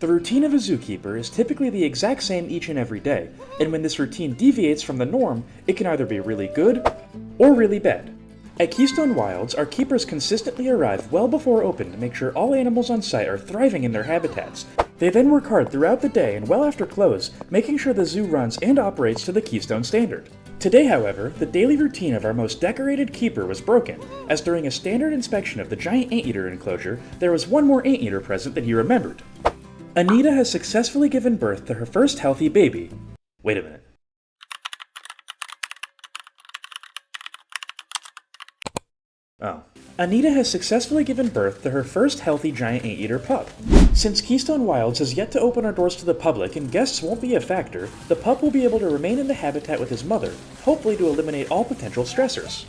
The routine of a zookeeper is typically the exact same each and every day, and when this routine deviates from the norm, it can either be really good or really bad. At Keystone Wilds, our keepers consistently arrive well before open to make sure all animals on site are thriving in their habitats. They then work hard throughout the day and well after close, making sure the zoo runs and operates to the Keystone standard. Today, however, the daily routine of our most decorated keeper was broken, as during a standard inspection of the giant anteater enclosure, there was one more anteater present than he remembered. Anita has successfully given birth to her first healthy baby. Wait a minute. Oh. Anita has successfully given birth to her first healthy giant anteater pup. Since Keystone Wilds has yet to open our doors to the public and guests won't be a factor, the pup will be able to remain in the habitat with his mother, hopefully to eliminate all potential stressors.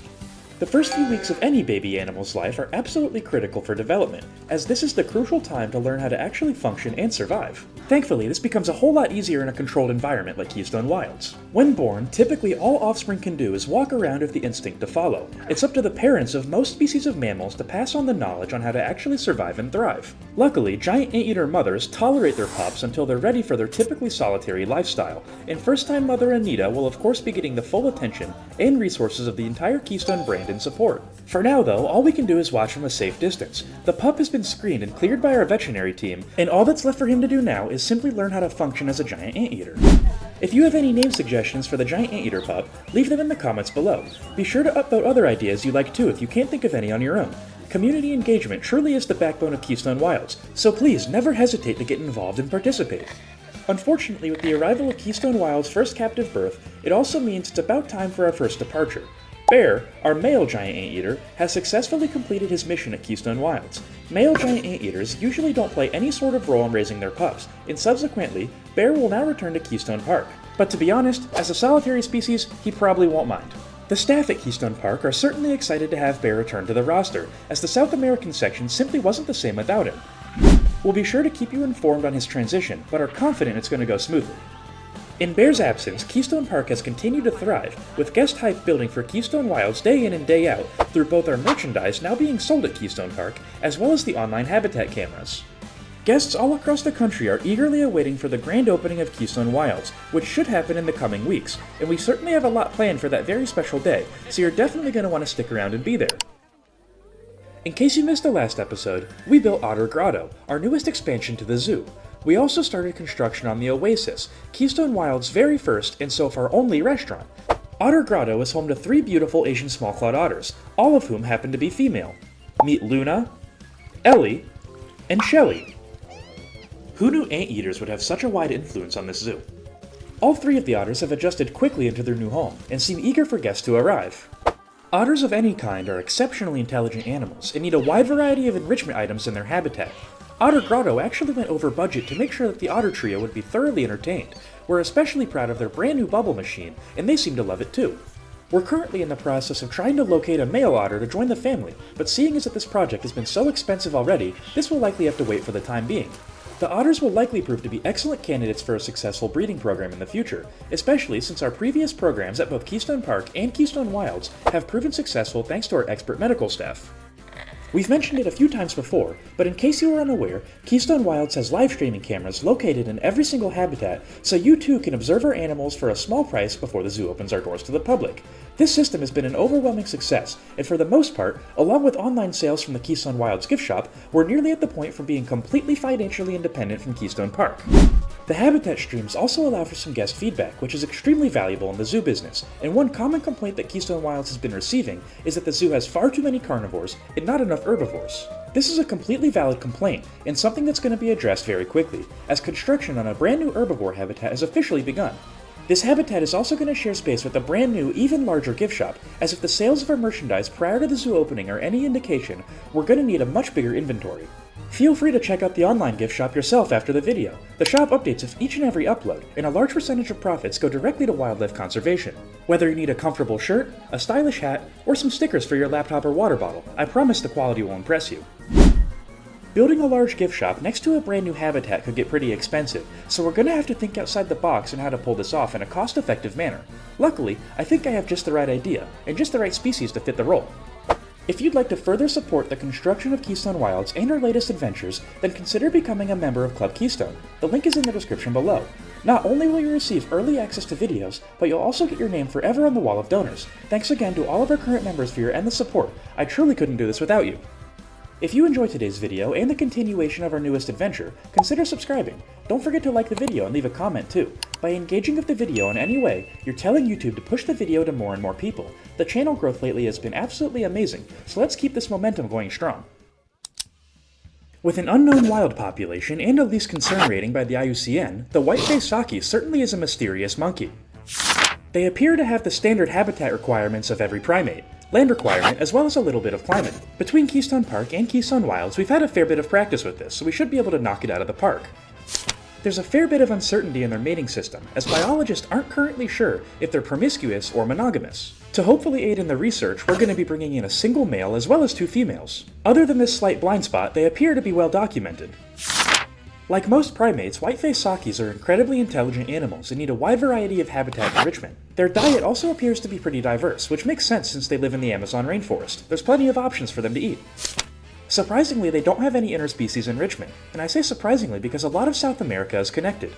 The first few weeks of any baby animal's life are absolutely critical for development, as this is the crucial time to learn how to actually function and survive. Thankfully, this becomes a whole lot easier in a controlled environment like Keystone Wilds. When born, typically all offspring can do is walk around with the instinct to follow. It's up to the parents of most species of mammals to pass on the knowledge on how to actually survive and thrive. Luckily, giant anteater mothers tolerate their pups until they're ready for their typically solitary lifestyle, and first-time mother Anita will of course be getting the full attention and resources of the entire Keystone brand and support. For now though, all we can do is watch from a safe distance. The pup has been screened and cleared by our veterinary team, and all that's left for him to do now is simply learn how to function as a giant anteater. If you have any name suggestions for the giant anteater pup, leave them in the comments below. Be sure to upvote other ideas you like too if you can't think of any on your own. Community engagement truly is the backbone of Keystone Wilds, so please never hesitate to get involved and participate. Unfortunately, with the arrival of Keystone Wilds' first captive birth, it also means it's about time for our first departure. Bear, our male giant anteater, has successfully completed his mission at Keystone Wilds. Male giant anteaters usually don't play any sort of role in raising their pups, and subsequently, Bear will now return to Keystone Park. But to be honest, as a solitary species, he probably won't mind. The staff at Keystone Park are certainly excited to have Bear return to the roster, as the South American section simply wasn't the same without him. We'll be sure to keep you informed on his transition, but are confident it's going to go smoothly. In Bear's absence, Keystone Park has continued to thrive, with guest hype building for Keystone Wilds day in and day out through both our merchandise now being sold at Keystone Park, as well as the online habitat cameras. Guests all across the country are eagerly awaiting for the grand opening of Keystone Wilds, which should happen in the coming weeks, and we certainly have a lot planned for that very special day, so you're definitely going to want to stick around and be there. In case you missed the last episode, we built Otter Grotto, our newest expansion to the zoo. We also started construction on the Oasis, Keystone Wilds' very first and so far only restaurant. Otter Grotto is home to 3 beautiful Asian small-clawed otters, all of whom happen to be female. Meet Luna, Ellie, and Shelly. Who knew anteaters would have such a wide influence on this zoo? All 3 of the otters have adjusted quickly into their new home and seem eager for guests to arrive. Otters of any kind are exceptionally intelligent animals and need a wide variety of enrichment items in their habitat. Otter Grotto actually went over budget to make sure that the otter trio would be thoroughly entertained. We're especially proud of their brand new bubble machine, and they seem to love it too. We're currently in the process of trying to locate a male otter to join the family, but seeing as that this project has been so expensive already, this will likely have to wait for the time being. The otters will likely prove to be excellent candidates for a successful breeding program in the future, especially since our previous programs at both Keystone Park and Keystone Wilds have proven successful thanks to our expert medical staff. We've mentioned it a few times before, but in case you were unaware, Keystone Wilds has live streaming cameras located in every single habitat, so you too can observe our animals for a small price before the zoo opens our doors to the public. This system has been an overwhelming success, and for the most part, along with online sales from the Keystone Wilds gift shop, we're nearly at the point from being completely financially independent from Keystone Park. The habitat streams also allow for some guest feedback, which is extremely valuable in the zoo business, and one common complaint that Keystone Wilds has been receiving is that the zoo has far too many carnivores and not enough herbivores. This is a completely valid complaint, and something that's going to be addressed very quickly, as construction on a brand new herbivore habitat has officially begun. This habitat is also going to share space with a brand new, even larger gift shop, as if the sales of our merchandise prior to the zoo opening are any indication, we're going to need a much bigger inventory. Feel free to check out the online gift shop yourself after the video. The shop updates with each and every upload, and a large percentage of profits go directly to wildlife conservation. Whether you need a comfortable shirt, a stylish hat, or some stickers for your laptop or water bottle, I promise the quality will impress you. Building a large gift shop next to a brand new habitat could get pretty expensive, so we're going to have to think outside the box on how to pull this off in a cost-effective manner. Luckily, I think I have just the right idea, and just the right species to fit the role. If you'd like to further support the construction of Keystone Wilds and our latest adventures, then consider becoming a member of Club Keystone. The link is in the description below. Not only will you receive early access to videos, but you'll also get your name forever on the wall of donors. Thanks again to all of our current members for your endless support. I truly couldn't do this without you. If you enjoyed today's video and the continuation of our newest adventure, consider subscribing. Don't forget to like the video and leave a comment too. By engaging with the video in any way, you're telling YouTube to push the video to more and more people. The channel growth lately has been absolutely amazing, so let's keep this momentum going strong. With an unknown wild population and a least concern rating by the IUCN, the white-faced Saki certainly is a mysterious monkey. They appear to have the standard habitat requirements of every primate, land requirement, as well as a little bit of climate. Between Keystone Park and Keystone Wilds, we've had a fair bit of practice with this, so we should be able to knock it out of the park. There's a fair bit of uncertainty in their mating system, as biologists aren't currently sure if they're promiscuous or monogamous. To hopefully aid in the research, we're going to be bringing in a single male as well as 2 females. Other than this slight blind spot, they appear to be well documented. Like most primates, white-faced Sakis are incredibly intelligent animals and need a wide variety of habitat enrichment. Their diet also appears to be pretty diverse, which makes sense since they live in the Amazon rainforest. There's plenty of options for them to eat. Surprisingly, they don't have any interspecies enrichment, and I say surprisingly because a lot of South America is connected.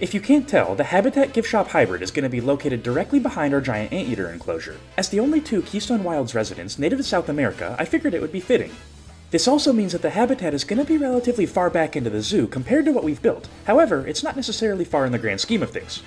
If you can't tell, the Habitat Gift Shop Hybrid is going to be located directly behind our giant anteater enclosure. As the only 2 Keystone Wilds residents native to South America, I figured it would be fitting. This also means that the habitat is going to be relatively far back into the zoo compared to what we've built. However, it's not necessarily far in the grand scheme of things.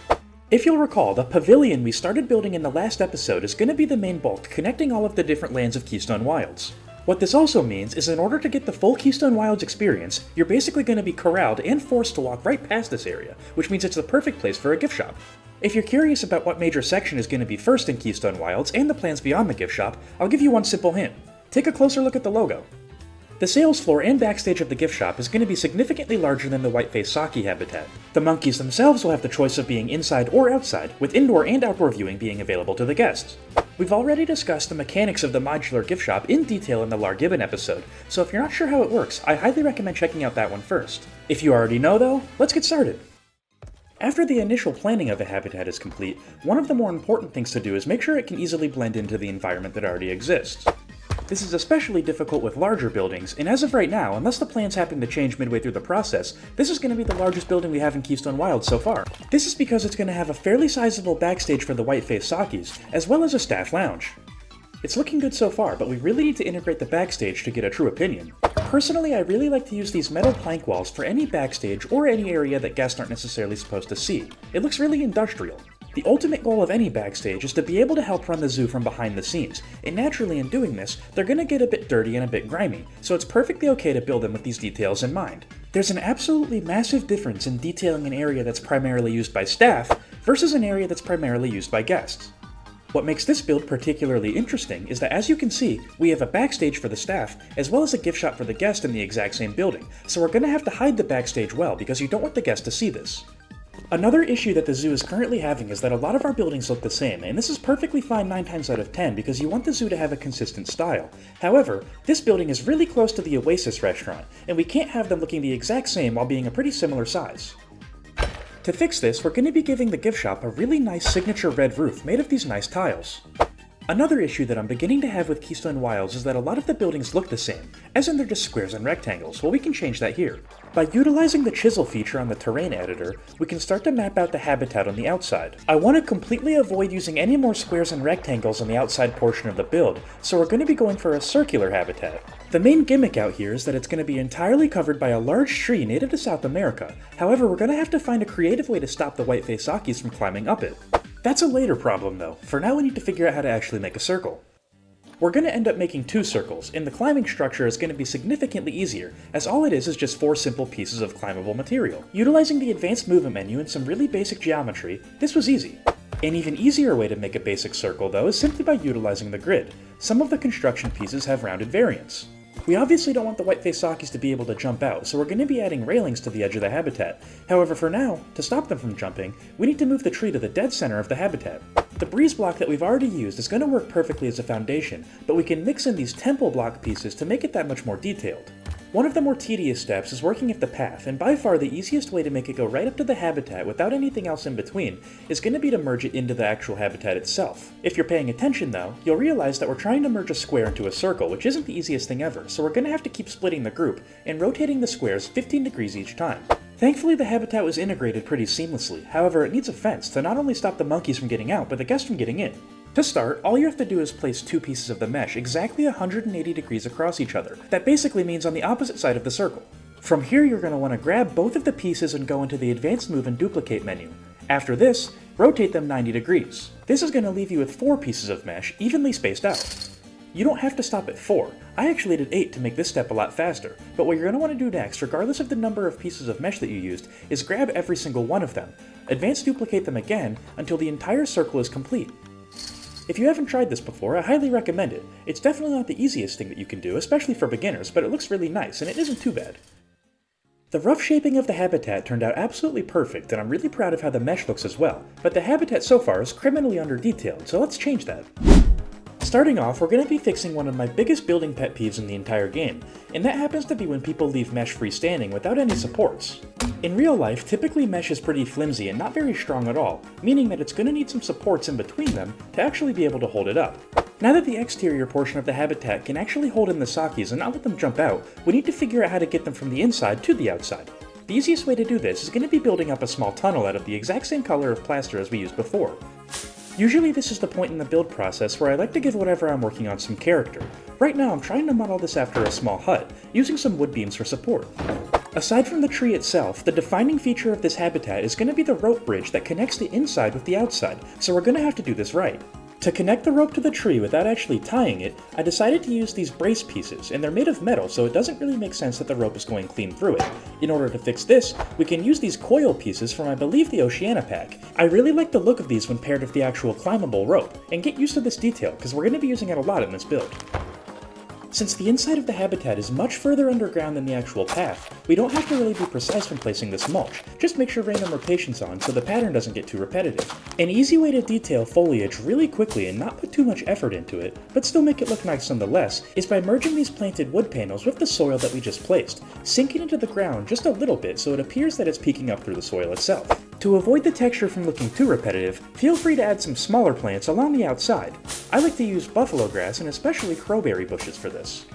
If you'll recall, the pavilion we started building in the last episode is going to be the main bulk connecting all of the different lands of Keystone Wilds. What this also means is in order to get the full Keystone Wilds experience, you're basically going to be corralled and forced to walk right past this area, which means it's the perfect place for a gift shop. If you're curious about what major section is going to be first in Keystone Wilds and the plans beyond the gift shop, I'll give you one simple hint. Take a closer look at the logo. The sales floor and backstage of the gift shop is going to be significantly larger than the white-faced Saki habitat. The monkeys themselves will have the choice of being inside or outside, with indoor and outdoor viewing being available to the guests. We've already discussed the mechanics of the modular gift shop in detail in the Lar Gibbon episode, so if you're not sure how it works, I highly recommend checking out that one first. If you already know though, let's get started. After the initial planning of a habitat is complete, one of the more important things to do is make sure it can easily blend into the environment that already exists. This is especially difficult with larger buildings, and as of right now, unless the plans happen to change midway through the process, this is going to be the largest building we have in Keystone Wilds so far. This is because it's going to have a fairly sizable backstage for the white-faced Sakis, as well as a staff lounge. It's looking good so far, but we really need to integrate the backstage to get a true opinion. Personally, I really like to use these metal plank walls for any backstage or any area that guests aren't necessarily supposed to see. It looks really industrial. The ultimate goal of any backstage is to be able to help run the zoo from behind the scenes, and naturally in doing this, they're going to get a bit dirty and a bit grimy, so it's perfectly okay to build them with these details in mind. There's an absolutely massive difference in detailing an area that's primarily used by staff versus an area that's primarily used by guests. What makes this build particularly interesting is that, as you can see, we have a backstage for the staff, as well as a gift shop for the guest in the exact same building, so we're going to have to hide the backstage well because you don't want the guest to see this. Another issue that the zoo is currently having is that a lot of our buildings look the same, and this is perfectly fine 9 times out of 10 because you want the zoo to have a consistent style. However, this building is really close to the Oasis restaurant, and we can't have them looking the exact same while being a pretty similar size. To fix this, we're going to be giving the gift shop a really nice signature red roof made of these nice tiles. Another issue that I'm beginning to have with Keystone Wilds is that a lot of the buildings look the same, as in they're just squares and rectangles. Well, we can change that here. By utilizing the chisel feature on the terrain editor, we can start to map out the habitat on the outside. I want to completely avoid using any more squares and rectangles on the outside portion of the build, so we're going to be going for a circular habitat. The main gimmick out here is that it's going to be entirely covered by a large tree native to South America. However, we're going to have to find a creative way to stop the white-faced Sakis from climbing up it. That's a later problem though. For now we need to figure out how to actually make a circle. We're going to end up making 2 circles, and the climbing structure is going to be significantly easier, as all it is just 4 simple pieces of climbable material. Utilizing the advanced movement menu and some really basic geometry, this was easy. An even easier way to make a basic circle though is simply by utilizing the grid. Some of the construction pieces have rounded variants. We obviously don't want the white-faced Sakis to be able to jump out, so we're going to be adding railings to the edge of the habitat. However, for now, to stop them from jumping, we need to move the tree to the dead center of the habitat. The breeze block that we've already used is going to work perfectly as a foundation, but we can mix in these temple block pieces to make it that much more detailed. One of the more tedious steps is working at the path, and by far the easiest way to make it go right up to the habitat without anything else in between is going to be to merge it into the actual habitat itself. If you're paying attention though, you'll realize that we're trying to merge a square into a circle, which isn't the easiest thing ever, so we're going to have to keep splitting the group and rotating the squares 15 degrees each time. Thankfully, the habitat was integrated pretty seamlessly. However, it needs a fence to not only stop the monkeys from getting out, but the guests from getting in. To start, all you have to do is place two pieces of the mesh exactly 180 degrees across each other. That basically means on the opposite side of the circle. From here, you're going to want to grab both of the pieces and go into the Advanced Move and Duplicate menu. After this, rotate them 90 degrees. This is going to leave you with 4 pieces of mesh evenly spaced out. You don't have to stop at 4. I actually did 8 to make this step a lot faster, but what you're going to want to do next, regardless of the number of pieces of mesh that you used, is grab every single one of them. Advanced Duplicate them again until the entire circle is complete. If you haven't tried this before, I highly recommend it. It's definitely not the easiest thing that you can do, especially for beginners, but it looks really nice, and it isn't too bad. The rough shaping of the habitat turned out absolutely perfect, and I'm really proud of how the mesh looks as well, but the habitat so far is criminally under-detailed, so let's change that. Starting off, we're going to be fixing one of my biggest building pet peeves in the entire game, and that happens to be when people leave mesh freestanding without any supports. In real life, typically mesh is pretty flimsy and not very strong at all, meaning that it's going to need some supports in between them to actually be able to hold it up. Now that the exterior portion of the habitat can actually hold in the Sakis and not let them jump out, we need to figure out how to get them from the inside to the outside. The easiest way to do this is going to be building up a small tunnel out of the exact same color of plaster as we used before. Usually this is the point in the build process where I like to give whatever I'm working on some character. Right now I'm trying to model this after a small hut, using some wood beams for support. Aside from the tree itself, the defining feature of this habitat is going to be the rope bridge that connects the inside with the outside, so we're going to have to do this right. To connect the rope to the tree without actually tying it, I decided to use these brace pieces, and they're made of metal, so it doesn't really make sense that the rope is going clean through it. In order to fix this, we can use these coil pieces from I believe the Oceania pack. I really like the look of these when paired with the actual climbable rope, and get used to this detail because we're going to be using it a lot in this build. Since the inside of the habitat is much further underground than the actual path, we don't have to really be precise when placing this mulch, just make sure random rotation's on so the pattern doesn't get too repetitive. An easy way to detail foliage really quickly and not put too much effort into it, but still make it look nice nonetheless, is by merging these planted wood panels with the soil that we just placed, sinking into the ground just a little bit so it appears that it's peeking up through the soil itself. To avoid the texture from looking too repetitive, feel free to add some smaller plants along the outside. I like to use buffalo grass and especially crowberry bushes for this.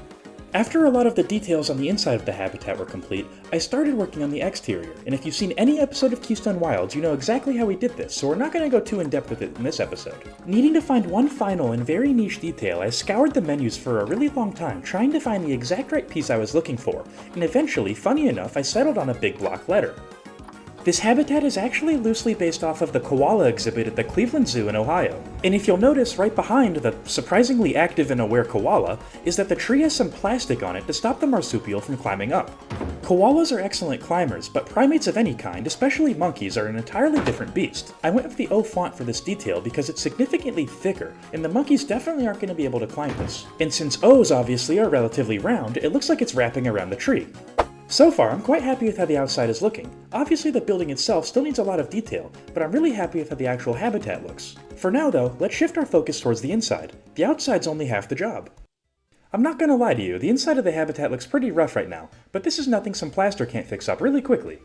After a lot of the details on the inside of the habitat were complete, I started working on the exterior, and if you've seen any episode of Keystone Wilds, you know exactly how we did this, so we're not going to go too in-depth with it in this episode. Needing to find one final and very niche detail, I scoured the menus for a really long time trying to find the exact right piece I was looking for, and eventually, funny enough, I settled on a big block letter. This habitat is actually loosely based off of the koala exhibit at the Cleveland Zoo in Ohio. And if you'll notice, right behind the surprisingly active and aware koala is that the tree has some plastic on it to stop the marsupial from climbing up. Koalas are excellent climbers, but primates of any kind, especially monkeys, are an entirely different beast. I went with the O font for this detail because it's significantly thicker, and the monkeys definitely aren't going to be able to climb this. And since O's obviously are relatively round, it looks like it's wrapping around the tree. So far, I'm quite happy with how the outside is looking. Obviously the building itself still needs a lot of detail, but I'm really happy with how the actual habitat looks. For now though, let's shift our focus towards the inside. The outside's only half the job. I'm not gonna lie to you, the inside of the habitat looks pretty rough right now, but this is nothing some plaster can't fix up really quickly.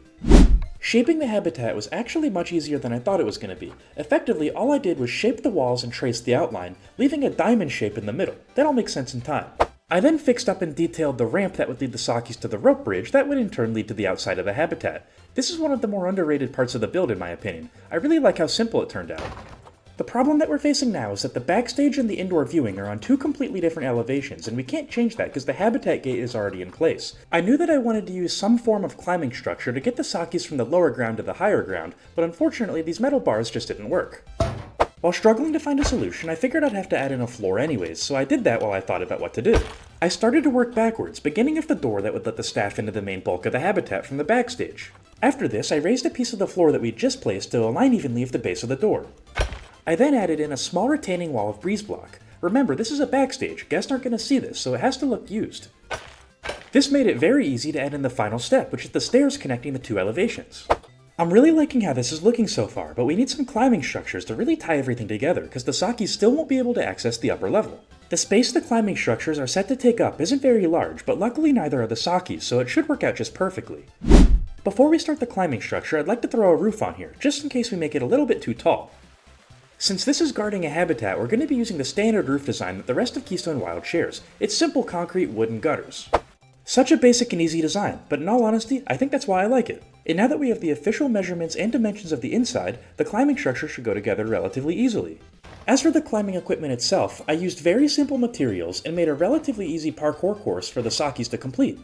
Shaping the habitat was actually much easier than I thought it was going to be. Effectively, all I did was shape the walls and trace the outline, leaving a diamond shape in the middle. That'll make sense in time. I then fixed up and detailed the ramp that would lead the Sakis to the rope bridge that would in turn lead to the outside of the habitat. This is one of the more underrated parts of the build in my opinion. I really like how simple it turned out. The problem that we're facing now is that the backstage and the indoor viewing are on two completely different elevations, and we can't change that because the habitat gate is already in place. I knew that I wanted to use some form of climbing structure to get the Sakis from the lower ground to the higher ground, but unfortunately these metal bars just didn't work. While struggling to find a solution, I figured I'd have to add in a floor anyways, so I did that while I thought about what to do. I started to work backwards, beginning with the door that would let the staff into the main bulk of the habitat from the backstage. After this, I raised a piece of the floor that we'd just placed to align evenly with the base of the door. I then added in a small retaining wall of breeze block. Remember, this is a backstage, guests aren't going to see this, so it has to look used. This made it very easy to add in the final step, which is the stairs connecting the two elevations. I'm really liking how this is looking so far, but we need some climbing structures to really tie everything together, because the Sakis still won't be able to access the upper level. The space the climbing structures are set to take up isn't very large, but luckily neither are the Sakis, so it should work out just perfectly. Before we start the climbing structure, I'd like to throw a roof on here, just in case we make it a little bit too tall. Since this is guarding a habitat, we're going to be using the standard roof design that the rest of Keystone Wilds shares. It's simple concrete, wooden gutters. Such a basic and easy design, but in all honesty, I think that's why I like it. And now that we have the official measurements and dimensions of the inside, the climbing structure should go together relatively easily. As for the climbing equipment itself, I used very simple materials and made a relatively easy parkour course for the Sakis to complete.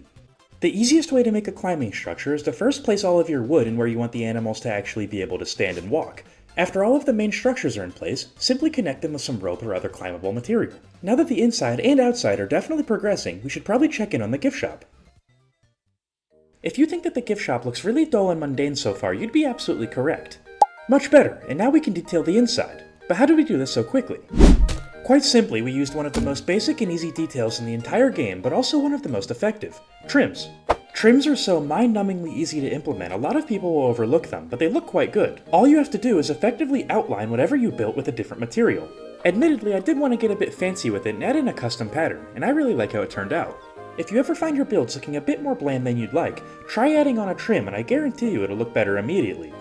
The easiest way to make a climbing structure is to first place all of your wood in where you want the animals to actually be able to stand and walk. After all of the main structures are in place, simply connect them with some rope or other climbable material. Now that the inside and outside are definitely progressing, we should probably check in on the gift shop. If you think that the gift shop looks really dull and mundane so far, you'd be absolutely correct. Much better, and now we can detail the inside. But how did we do this so quickly? Quite simply, we used one of the most basic and easy details in the entire game, but also one of the most effective: trims. Trims are so mind-numbingly easy to implement, a lot of people will overlook them, but they look quite good. All you have to do is effectively outline whatever you built with a different material. Admittedly, I did want to get a bit fancy with it and add in a custom pattern, and I really like how it turned out. If you ever find your builds looking a bit more bland than you'd like, try adding on a trim and I guarantee you it'll look better immediately.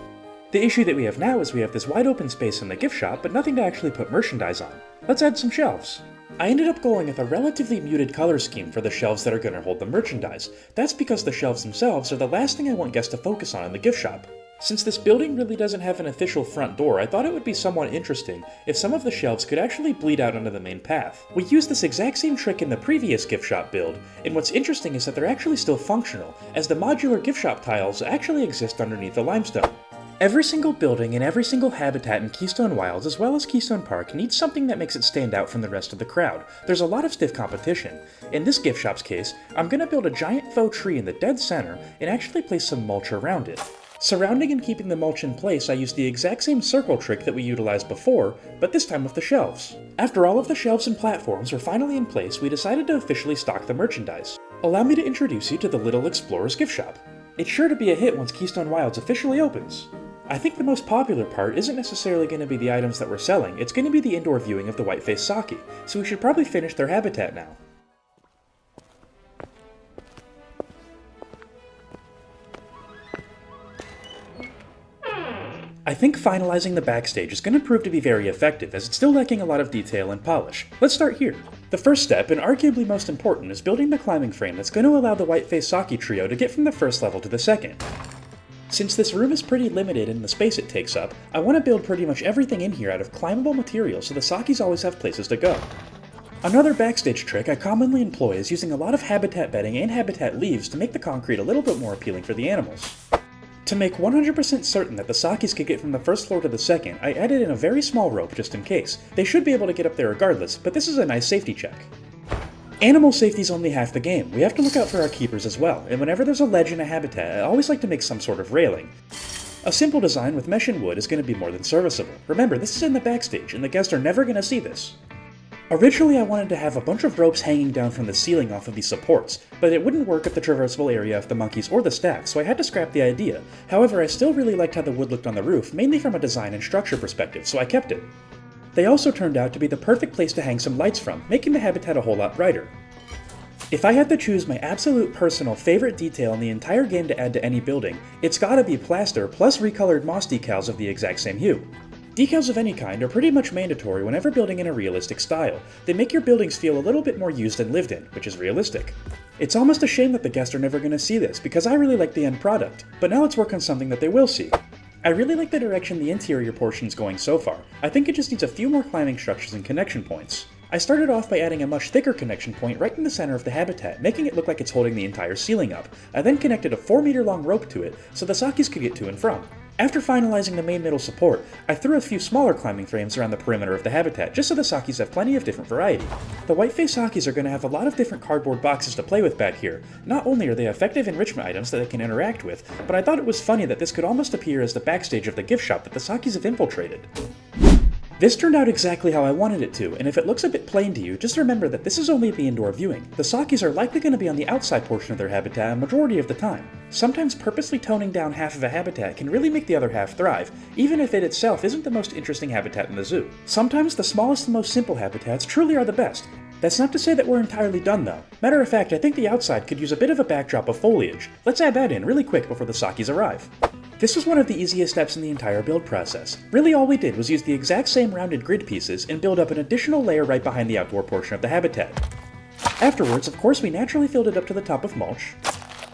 The issue that we have now is we have this wide open space in the gift shop, but nothing to actually put merchandise on. Let's add some shelves. I ended up going with a relatively muted color scheme for the shelves that are going to hold the merchandise. That's because the shelves themselves are the last thing I want guests to focus on in the gift shop. Since this building really doesn't have an official front door, I thought it would be somewhat interesting if some of the shelves could actually bleed out onto the main path. We used this exact same trick in the previous gift shop build, and what's interesting is that they're actually still functional, as the modular gift shop tiles actually exist underneath the limestone. Every single building and every single habitat in Keystone Wilds, as well as Keystone Park, needs something that makes it stand out from the rest of the crowd. There's a lot of stiff competition. In this gift shop's case, I'm going to build a giant faux tree in the dead center and actually place some mulch around it. Surrounding and keeping the mulch in place, I used the exact same circle trick that we utilized before, but this time with the shelves. After all of the shelves and platforms were finally in place, we decided to officially stock the merchandise. Allow me to introduce you to the Little Explorer's gift shop. It's sure to be a hit once Keystone Wilds officially opens. I think the most popular part isn't necessarily going to be the items that we're selling, it's going to be the indoor viewing of the white-faced Saki, so we should probably finish their habitat now. I think finalizing the backstage is going to prove to be very effective, as it's still lacking a lot of detail and polish. Let's start here. The first step, and arguably most important, is building the climbing frame that's going to allow the white-faced Saki trio to get from the first level to the second. Since this room is pretty limited in the space it takes up, I want to build pretty much everything in here out of climbable materials so the Sakis always have places to go. Another backstage trick I commonly employ is using a lot of habitat bedding and habitat leaves to make the concrete a little bit more appealing for the animals. To make 100% certain that the Sakis could get from the first floor to the second, I added in a very small rope just in case. They should be able to get up there regardless, but this is a nice safety check. Animal safety's only half the game. We have to look out for our keepers as well, and whenever there's a ledge in a habitat, I always like to make some sort of railing. A simple design with mesh and wood is going to be more than serviceable. Remember, this is in the backstage, and the guests are never going to see this. Originally, I wanted to have a bunch of ropes hanging down from the ceiling off of these supports, but it wouldn't work at the traversable area of the monkeys or the staff, so I had to scrap the idea. However, I still really liked how the wood looked on the roof, mainly from a design and structure perspective, so I kept it. They also turned out to be the perfect place to hang some lights from, making the habitat a whole lot brighter. If I had to choose my absolute personal favorite detail in the entire game to add to any building, it's gotta be plaster plus recolored moss decals of the exact same hue. Decals of any kind are pretty much mandatory whenever building in a realistic style. They make your buildings feel a little bit more used and lived in, which is realistic. It's almost a shame that the guests are never going to see this, because I really like the end product, but now let's work on something that they will see. I really like the direction the interior portion's going so far. I think it just needs a few more climbing structures and connection points. I started off by adding a much thicker connection point right in the center of the habitat, making it look like it's holding the entire ceiling up. I then connected a 4-meter long rope to it so the Sakis could get to and from. After finalizing the main middle support, I threw a few smaller climbing frames around the perimeter of the habitat just so the Sakis have plenty of different variety. The white-faced Sakis are going to have a lot of different cardboard boxes to play with back here. Not only are they effective enrichment items that they can interact with, but I thought it was funny that this could almost appear as the backstage of the gift shop that the Sakis have infiltrated. This turned out exactly how I wanted it to, and if it looks a bit plain to you, just remember that this is only the indoor viewing. The Sakis are likely going to be on the outside portion of their habitat a majority of the time. Sometimes purposely toning down half of a habitat can really make the other half thrive, even if it itself isn't the most interesting habitat in the zoo. Sometimes the smallest and most simple habitats truly are the best. That's not to say that we're entirely done though. Matter of fact, I think the outside could use a bit of a backdrop of foliage. Let's add that in really quick before the Sakis arrive. This was one of the easiest steps in the entire build process. Really all we did was use the exact same rounded grid pieces and build up an additional layer right behind the outdoor portion of the habitat. Afterwards, of course, we naturally filled it up to the top with mulch.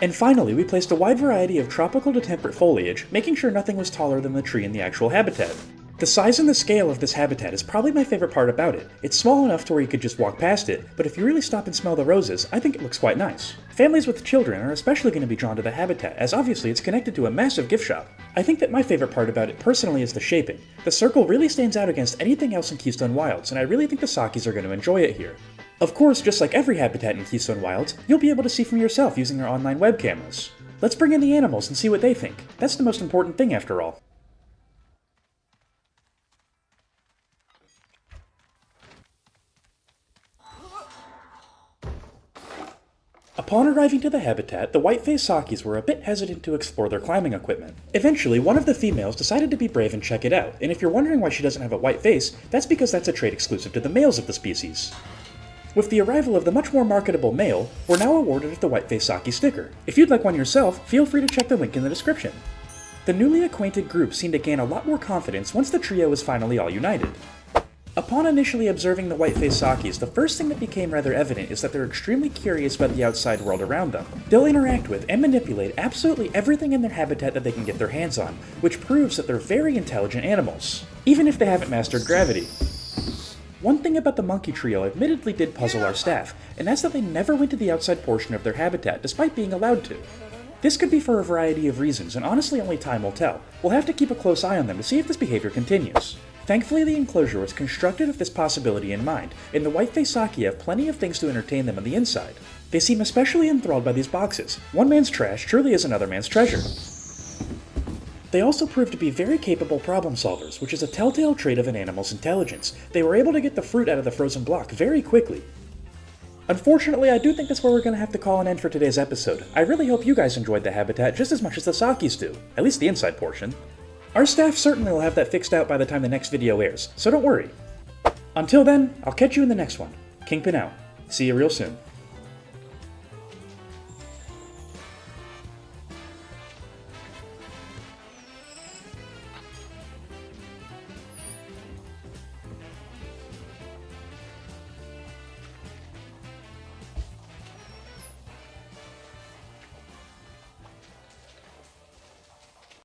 And finally, we placed a wide variety of tropical to temperate foliage, making sure nothing was taller than the tree in the actual habitat. The size and the scale of this habitat is probably my favorite part about it. It's small enough to where you could just walk past it, but if you really stop and smell the roses, I think it looks quite nice. Families with children are especially going to be drawn to the habitat, as obviously it's connected to a massive gift shop. I think that my favorite part about it personally is the shaping. The circle really stands out against anything else in Keystone Wilds, and I really think the Sakis are going to enjoy it here. Of course, just like every habitat in Keystone Wilds, you'll be able to see for yourself using our online web cameras. Let's bring in the animals and see what they think. That's the most important thing after all. Upon arriving to the habitat, the white-faced Sakis were a bit hesitant to explore their climbing equipment. Eventually, one of the females decided to be brave and check it out, and if you're wondering why she doesn't have a white face, that's because that's a trait exclusive to the males of the species. With the arrival of the much more marketable male, we're now awarded with the white-faced Saki sticker. If you'd like one yourself, feel free to check the link in the description. The newly acquainted group seemed to gain a lot more confidence once the trio was finally all united. Upon initially observing the white-faced Sakis, the first thing that became rather evident is that they're extremely curious about the outside world around them. They'll interact with and manipulate absolutely everything in their habitat that they can get their hands on, which proves that they're very intelligent animals, even if they haven't mastered gravity. One thing about the monkey trio admittedly did puzzle our staff, and that's that they never went to the outside portion of their habitat, despite being allowed to. This could be for a variety of reasons, and honestly only time will tell. We'll have to keep a close eye on them to see if this behavior continues. Thankfully, the enclosure was constructed with this possibility in mind, and the white-faced Saki have plenty of things to entertain them on the inside. They seem especially enthralled by these boxes. One man's trash truly is another man's treasure. They also prove to be very capable problem solvers, which is a telltale trait of an animal's intelligence. They were able to get the fruit out of the frozen block very quickly. Unfortunately, I do think that's where we're going to have to call an end for today's episode. I really hope you guys enjoyed the habitat just as much as the Sakis do, at least the inside portion. Our staff certainly will have that fixed out by the time the next video airs, so don't worry. Until then, I'll catch you in the next one. Kingpin out. See you real soon.